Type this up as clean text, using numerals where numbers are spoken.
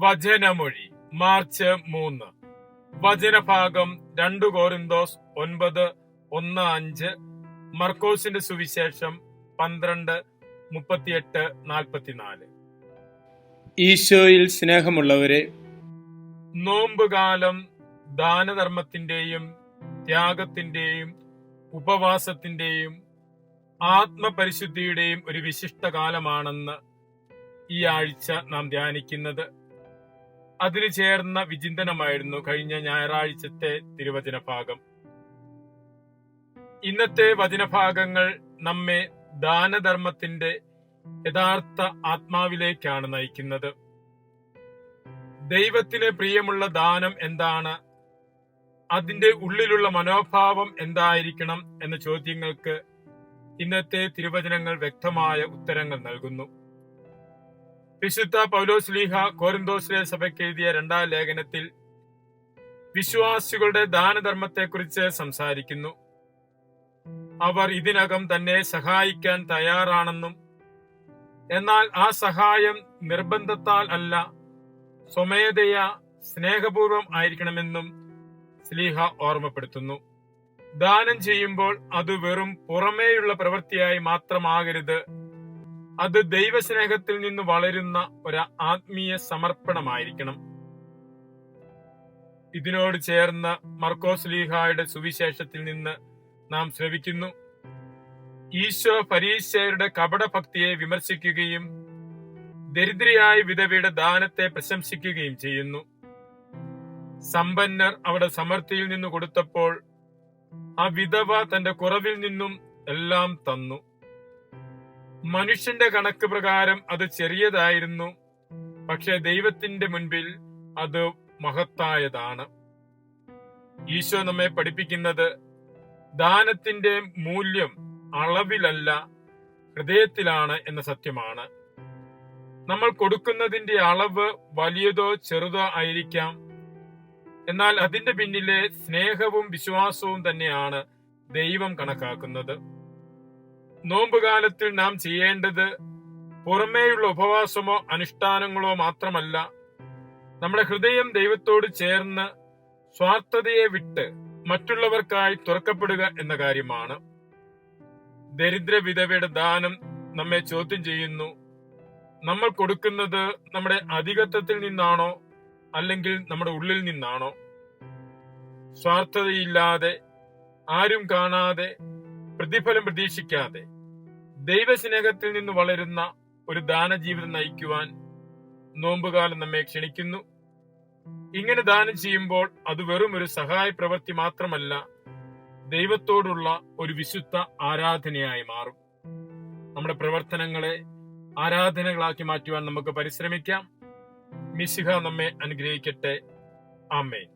വചനമൊഴി March 3. വചനഭാഗം 2 കോരിന്തോസ് 9:1-5, മർക്കോസിന്റെ സുവിശേഷം 12:38-44. ഈശോയിൽ സ്നേഹമുള്ളവരെ, നോമ്പുകാലം ദാനധർമ്മത്തിന്റെയും ത്യാഗത്തിന്റെയും ഉപവാസത്തിന്റെയും ആത്മപരിശുദ്ധിയുടെയും ഒരു വിശിഷ്ട കാലമാണെന്ന് ഈ ആഴ്ച നാം ധ്യാനിക്കുന്നത്. അതിന് ചേർന്ന വിചിന്തനമായിരുന്നു കഴിഞ്ഞ ഞായറാഴ്ചത്തെ തിരുവചന ഭാഗം. ഇന്നത്തെ വചനഭാഗങ്ങൾ നമ്മെ ദാനധർമ്മത്തിന്റെ യഥാർത്ഥ ആത്മാവിലേക്കാണ് നയിക്കുന്നത്. ദൈവത്തിന് പ്രിയമുള്ള ദാനം എന്താണ്, അതിന്റെ ഉള്ളിലുള്ള മനോഭാവം എന്തായിരിക്കണം എന്ന ചോദ്യങ്ങൾക്ക് ഇന്നത്തെ തിരുവചനങ്ങൾ വ്യക്തമായ ഉത്തരങ്ങൾ നൽകുന്നു. വിശുദ്ധ പൗലോസ്ലീഹ കോരിന്തോസിലെ സഭയ്ക്ക് എഴുതിയ 2-ാം ലേഖനത്തിൽ വിശ്വാസികളുടെ ദാനധർമ്മത്തെക്കുറിച്ച് സംസാരിക്കുന്നു. അവർ ഇതിനകം തന്നെ സഹായിക്കാൻ തയ്യാറാണെന്നും എന്നാൽ ആ സഹായം നിർബന്ധത്താൽ അല്ല, സ്വമേധയാ സ്നേഹപൂർവം ആയിരിക്കണമെന്നും സ്ലീഹ ഓർമ്മപ്പെടുത്തുന്നു. ദാനം ചെയ്യുമ്പോൾ അത് വെറും പുറമേയുള്ള പ്രവൃത്തിയായി മാത്രമാകരുത്, അത് ദൈവസ്നേഹത്തിൽ നിന്ന് വളരുന്ന ഒരു ആത്മീയ സമർപ്പണമായിരിക്കണം. ഇതിനോട് ചേർന്ന് മർക്കോസ് ലീഹായുടെ സുവിശേഷത്തിൽ നിന്ന് നാം ശ്രവിക്കുന്നു. ഈശോ ഫരീസയരുടെ കപടഭക്തിയെ വിമർശിക്കുകയും ദരിദ്രയായ വിധവയുടെ ദാനത്തെ പ്രശംസിക്കുകയും ചെയ്യുന്നു. സമ്പന്നർ അവിടെ സമൃദ്ധിയിൽ നിന്ന് കൊടുത്തപ്പോൾ ആ വിധവ തന്റെ കുറവിൽ നിന്നും എല്ലാം തന്നു. മനുഷ്യന്റെ കണക്ക് പ്രകാരം അത് ചെറിയതായിരുന്നു, പക്ഷെ ദൈവത്തിന്റെ മുൻപിൽ അത് മഹത്തായതാണ്. ഈശോ നമ്മെ പഠിപ്പിക്കുന്നത് ദാനത്തിന്റെ മൂല്യം അളവിലല്ല, ഹൃദയത്തിലാണ് എന്ന സത്യമാണ്. നമ്മൾ കൊടുക്കുന്നതിന്റെ അളവ് വലിയതോ ചെറുതോ ആയിരിക്കാം, എന്നാൽ അതിന്റെ പിന്നിലെ സ്നേഹവും വിശ്വാസവും തന്നെയാണ് ദൈവം കണക്കാക്കുന്നത്. നോമ്പുകാലത്തിൽ നാം ചെയ്യേണ്ടത് പുറമേയുള്ള ഉപവാസമോ അനുഷ്ഠാനങ്ങളോ മാത്രമല്ല, നമ്മുടെ ഹൃദയം ദൈവത്തോട് ചേർന്ന് സ്വാർത്ഥതയെ വിട്ട് മറ്റുള്ളവർക്കായി തുറക്കപ്പെടുക എന്ന കാര്യമാണ്. ദരിദ്ര വിധവയുടെ ദാനം നമ്മെ ചോദ്യം ചെയ്യുന്നു. നമ്മൾ കൊടുക്കുന്നത് നമ്മുടെ അധികത്വത്തിൽ നിന്നാണോ, അല്ലെങ്കിൽ നമ്മുടെ ഉള്ളിൽ നിന്നാണോ? സ്വാർത്ഥതയില്ലാതെ, ആരും കാണാതെ, പ്രതിഫലം പ്രതീക്ഷിക്കാതെ ദൈവസ്നേഹത്തിൽ നിന്ന് വളരുന്ന ഒരു ദാനജീവിതം നയിക്കുവാൻ നോമ്പുകാലം നമ്മെ ക്ഷണിക്കുന്നു. ഇങ്ങനെ ദാനം ചെയ്യുമ്പോൾ അത് വെറും ഒരു സഹായ പ്രവൃത്തി മാത്രമല്ല, ദൈവത്തോടുള്ള ഒരു വിശുദ്ധ ആരാധനയായി മാറും. നമ്മുടെ പ്രവർത്തനങ്ങളെ ആരാധനകളാക്കി മാറ്റുവാൻ നമുക്ക് പരിശ്രമിക്കാം. മിശിഹ നമ്മെ അനുഗ്രഹിക്കട്ടെ. ആമേൻ.